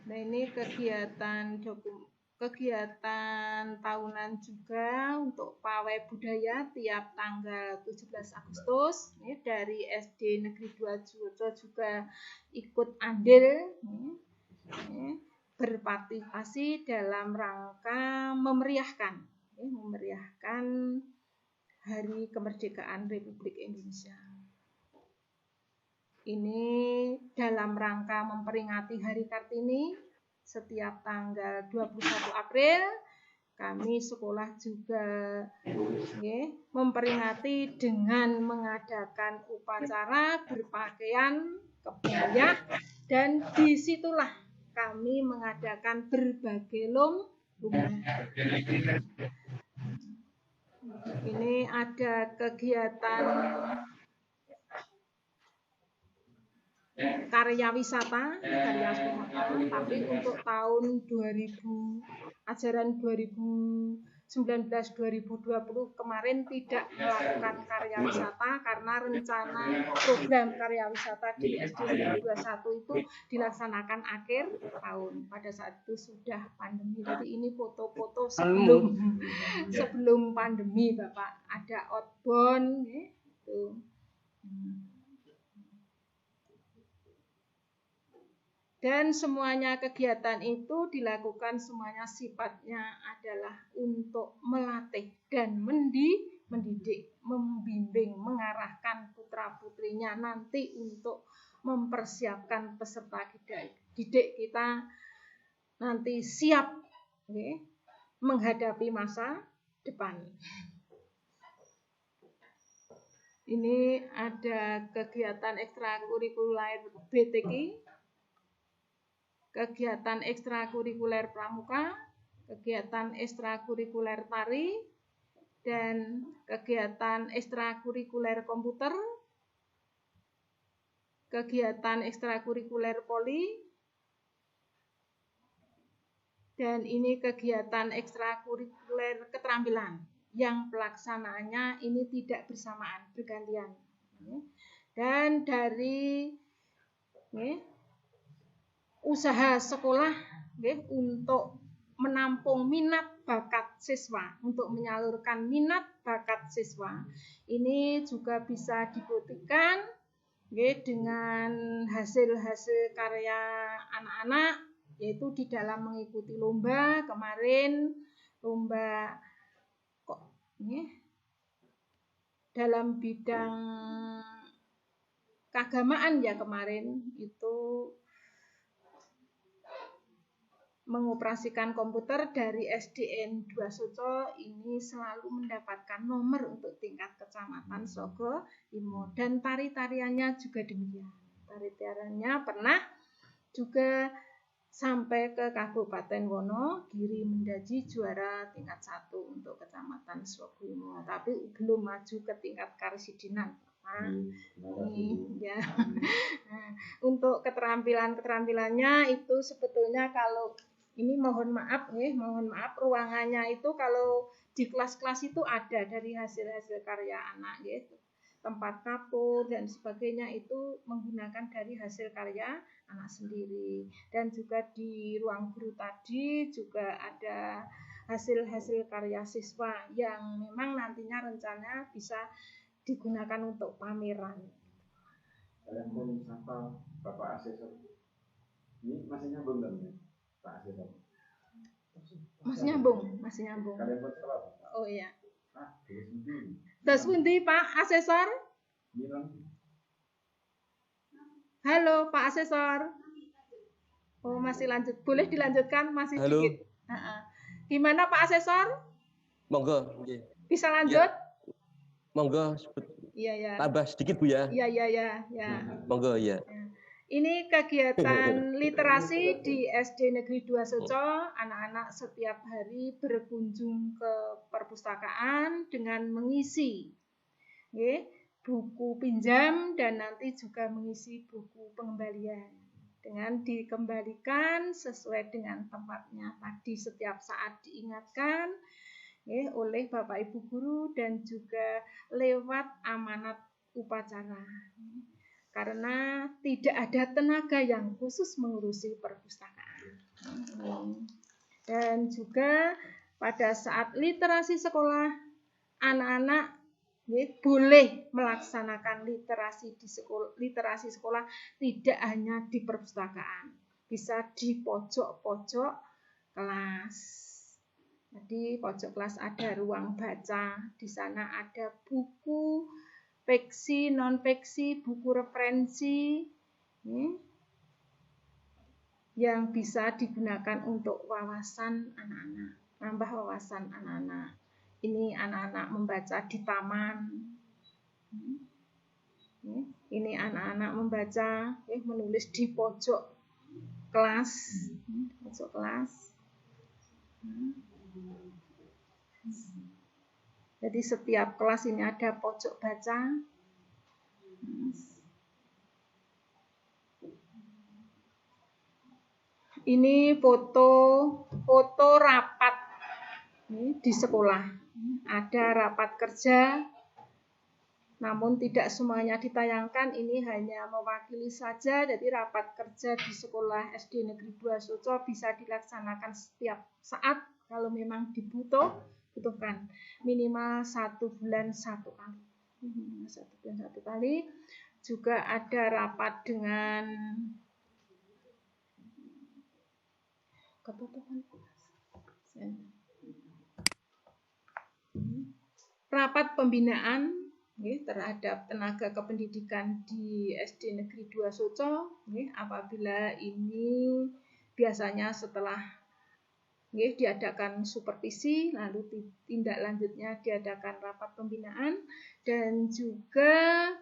Nah, ini kegiatan tahunan juga untuk pawai budaya tiap tanggal 17 Agustus. Ini dari SD Negeri 2 Juwoto juga ikut andil, berpartisipasi dalam rangka memeriahkan Hari Kemerdekaan Republik Indonesia. Ini dalam rangka memperingati Hari Kartini setiap tanggal 21 April. Kami sekolah juga memperingati dengan mengadakan upacara berpakaian kebaya, dan disitulah kami mengadakan berbagai lomba. Ini ada kegiatan karya wisata, tapi untuk tahun 2000, ajaran 2019-2020 kemarin tidak melakukan karya wisata karena rencana program karya wisata di SD 21 itu dilaksanakan akhir tahun. Pada saat itu sudah pandemi. Jadi ini foto-foto sebelum pandemi, Bapak. Ada outbound gitu. Dan semuanya kegiatan itu dilakukan semuanya sifatnya adalah untuk melatih dan mendidik, membimbing, mengarahkan putra-putrinya nanti untuk mempersiapkan peserta didik kita nanti siap menghadapi masa depan. Ini ada kegiatan ekstrakurikuler BTK, kegiatan ekstrakurikuler pramuka, kegiatan ekstrakurikuler tari, dan kegiatan ekstrakurikuler komputer, kegiatan ekstrakurikuler poli, dan ini kegiatan ekstrakurikuler keterampilan yang pelaksanaannya ini tidak bersamaan, bergantian. Dan dari usaha sekolah untuk menampung minat bakat siswa, untuk menyalurkan minat bakat siswa. Ini juga bisa dibuktikan dengan hasil-hasil karya anak-anak, yaitu di dalam mengikuti lomba kemarin, lomba dalam bidang keagamaan ya kemarin itu mengoperasikan komputer dari SDN 2 Soco ini selalu mendapatkan nomor untuk tingkat kecamatan Sogo Imo, dan tari-tariannya juga demikian. Tari-tariannya pernah juga sampai ke Kabupaten Wonogiri menjadi juara tingkat 1 untuk kecamatan Sogo Imo, tapi belum maju ke tingkat karisidenan. Ya. Untuk keterampilannya itu sebetulnya kalau ini mohon maaf ruangannya itu kalau di kelas-kelas itu ada dari hasil-hasil karya anak gitu. Tempat kapur dan sebagainya itu menggunakan dari hasil karya anak sendiri, dan juga di ruang guru tadi juga ada hasil-hasil karya siswa yang memang nantinya rencana bisa digunakan untuk pameran. Saya pun sapa Bapak Asesor. Ini masih nyambung kan ya, Pak Asesor? Masih nyambung. Kalian buat apa? Oh iya. Terus pundi Pak Asesor? Halo Pak Asesor. Oh masih lanjut. Boleh dilanjutkan masih Halo. dikit. Gimana Pak Asesor? Monggo. Bisa lanjut? Ya. Monggo. Iya. Tambah sedikit Bu ya. Iya. Monggo ya. Ini kegiatan literasi di SD Negeri 2 Soco. Anak-anak setiap hari berkunjung ke perpustakaan dengan mengisi buku pinjam dan nanti juga mengisi buku pengembalian dengan dikembalikan sesuai dengan tempatnya. Tadi setiap saat diingatkan oleh Bapak Ibu guru dan juga lewat amanat upacara. Karena tidak ada tenaga yang khusus mengurusi perpustakaan. Dan juga pada saat literasi sekolah, anak-anak boleh melaksanakan literasi sekolah tidak hanya di perpustakaan, bisa di pojok-pojok kelas. Jadi pojok kelas ada ruang baca, di sana ada buku fiksi, non-fiksi, buku referensi yang bisa digunakan untuk wawasan anak-anak, nambah wawasan anak-anak. Ini anak-anak membaca di taman. Ini anak-anak membaca, menulis di pojok kelas, Jadi setiap kelas ini ada pojok baca. Ini foto rapat di sekolah. Ada rapat kerja, namun tidak semuanya ditayangkan. Ini hanya mewakili saja. Jadi rapat kerja di sekolah SD Negeri 2 Soco bisa dilaksanakan setiap saat kalau memang dibutuhkan, minimal 1 bulan 1 kali. Juga ada rapat dengan rapat pembinaan terhadap tenaga kependidikan di SD Negeri 2 Soco. Apabila ini biasanya setelah diadakan supervisi, lalu tindak lanjutnya diadakan rapat pembinaan, dan juga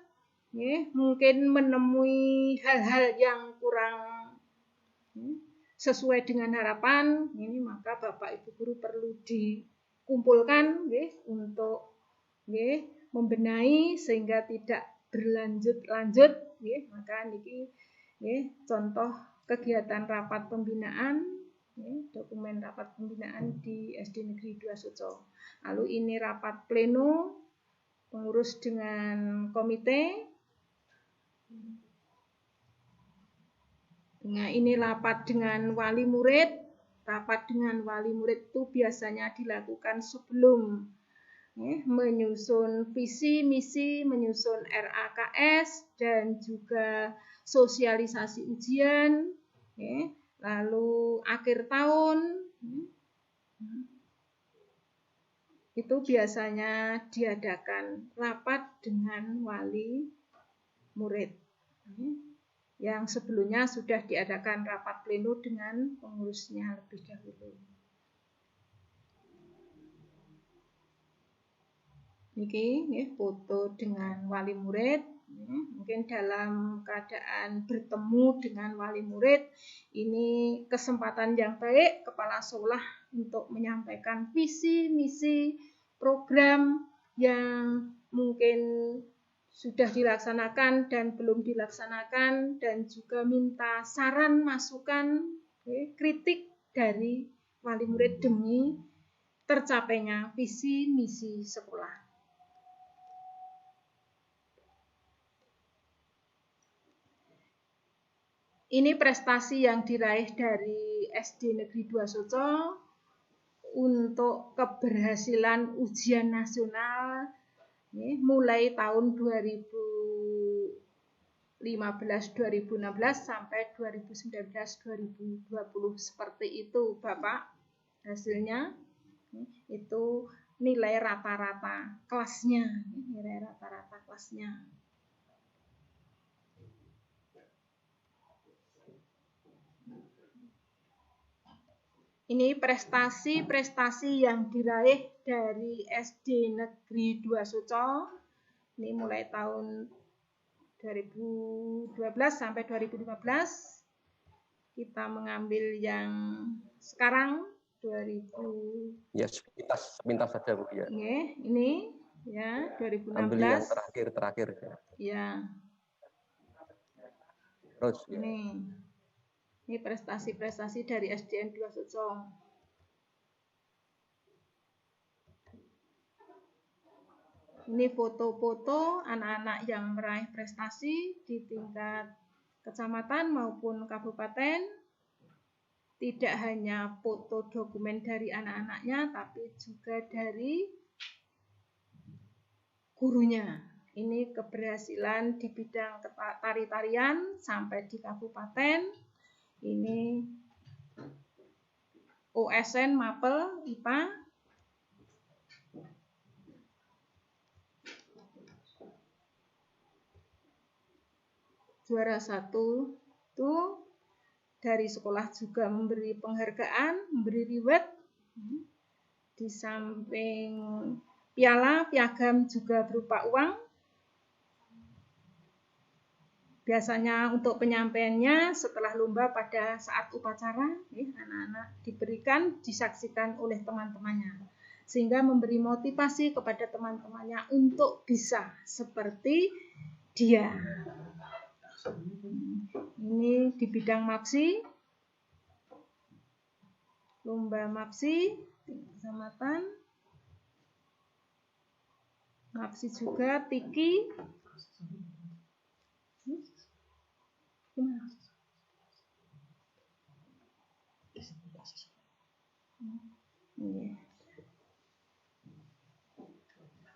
mungkin menemui hal-hal yang kurang sesuai dengan harapan, maka Bapak Ibu guru perlu dikumpulkan untuk membenahi sehingga tidak berlanjut-lanjut. Maka niki contoh kegiatan rapat pembinaan, dokumen rapat pembinaan di SD Negeri 2 Soco. Lalu ini rapat pleno pengurus dengan komite. Nah, ini rapat dengan wali murid, rapat dengan wali murid itu biasanya dilakukan sebelum menyusun visi misi, menyusun RAKS, dan juga sosialisasi ujian, lalu akhir tahun itu biasanya diadakan rapat dengan wali murid, yang sebelumnya sudah diadakan rapat pleno dengan pengurusnya lebih dahulu. Niki foto dengan wali murid, mungkin dalam keadaan bertemu dengan wali murid. Ini kesempatan yang baik kepala sekolah untuk menyampaikan visi misi program yang mungkin sudah dilaksanakan dan belum dilaksanakan, dan juga minta saran masukan kritik dari wali murid demi tercapainya visi misi sekolah. Ini prestasi yang diraih dari SD Negeri 2 Soco untuk keberhasilan ujian nasional mulai tahun 2015-2016 sampai 2019-2020 seperti itu, Bapak. Hasilnya itu nilai rata-rata kelasnya, Ini prestasi-prestasi yang diraih dari SD Negeri 2 Soco. Ini mulai tahun 2012 sampai 2015. Kita mengambil yang sekarang 2000. Ya, sepintas saja, Bu, ya. Ini ya 2016. Ambil yang terakhir ya. Ya. Terus ya. Ini prestasi-prestasi dari SDN 2 Soco. Ini foto-foto anak-anak yang meraih prestasi di tingkat kecamatan maupun kabupaten. Tidak hanya foto dokumen dari anak-anaknya, tapi juga dari gurunya. Ini keberhasilan di bidang tari-tarian sampai di kabupaten. Ini OSN Mapel IPA. Juara 1 itu dari sekolah juga memberi penghargaan, memberi reward. Di samping piala, piagam juga berupa uang. Biasanya untuk penyampaiannya setelah lomba pada saat upacara, anak-anak diberikan, disaksikan oleh teman-temannya. Sehingga memberi motivasi kepada teman-temannya untuk bisa seperti dia. Ini di bidang MAPSI, lomba MAPSI, kecamatan, MAPSI juga, TIKI,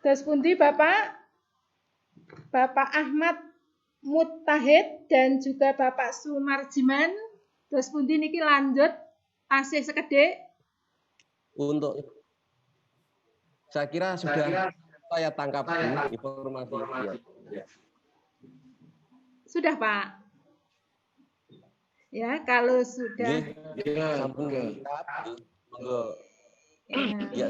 Terus pundi Bapak Ahmad Mutahid dan juga Bapak Sumarjiman. Terus pundi niki lanjut tasih sekedhik. Untuk saya kira sudah saya tangkap informasi. Ya. Sudah, Pak. Ya, kalau sudah. Ya.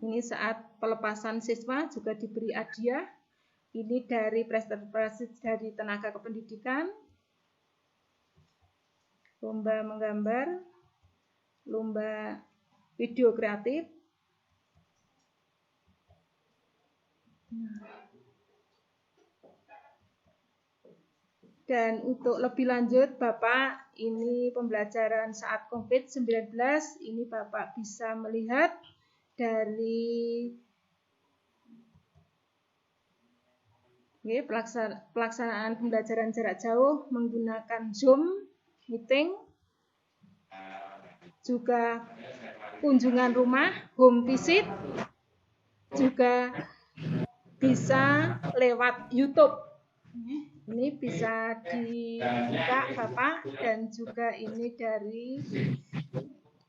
Ini saat pelepasan siswa juga diberi hadiah. Ini dari prestasi dari tenaga kependidikan. Lomba menggambar, lomba video kreatif. Dan untuk lebih lanjut, Bapak, ini pembelajaran saat COVID-19, ini Bapak bisa melihat dari Oke, pelaksanaan pembelajaran jarak jauh menggunakan Zoom meeting, juga kunjungan rumah, home visit, juga bisa lewat YouTube. Ini bisa dibuka Bapak, dan juga ini dari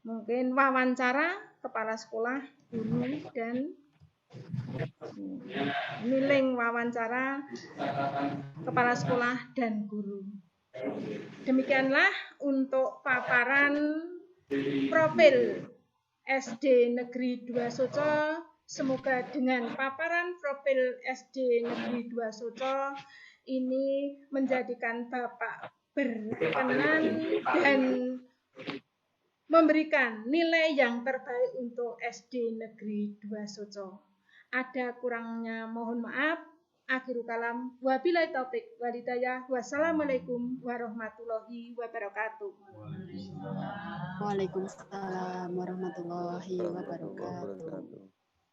mungkin wawancara kepala sekolah, guru, dan ini link wawancara kepala sekolah dan guru. Demikianlah untuk paparan profil SD Negeri 2 Soco. Semoga dengan paparan profil SD Negeri 2 Soco ini menjadikan Bapak berkenan dan memberikan nilai yang terbaik untuk SD Negeri 2 Soco. Ada kurangnya mohon maaf. Akhirul kalam, wabillahi taufik wal hidayah. Wassalamualaikum warahmatullahi wabarakatuh. Waalaikumsalam warahmatullahi wabarakatuh.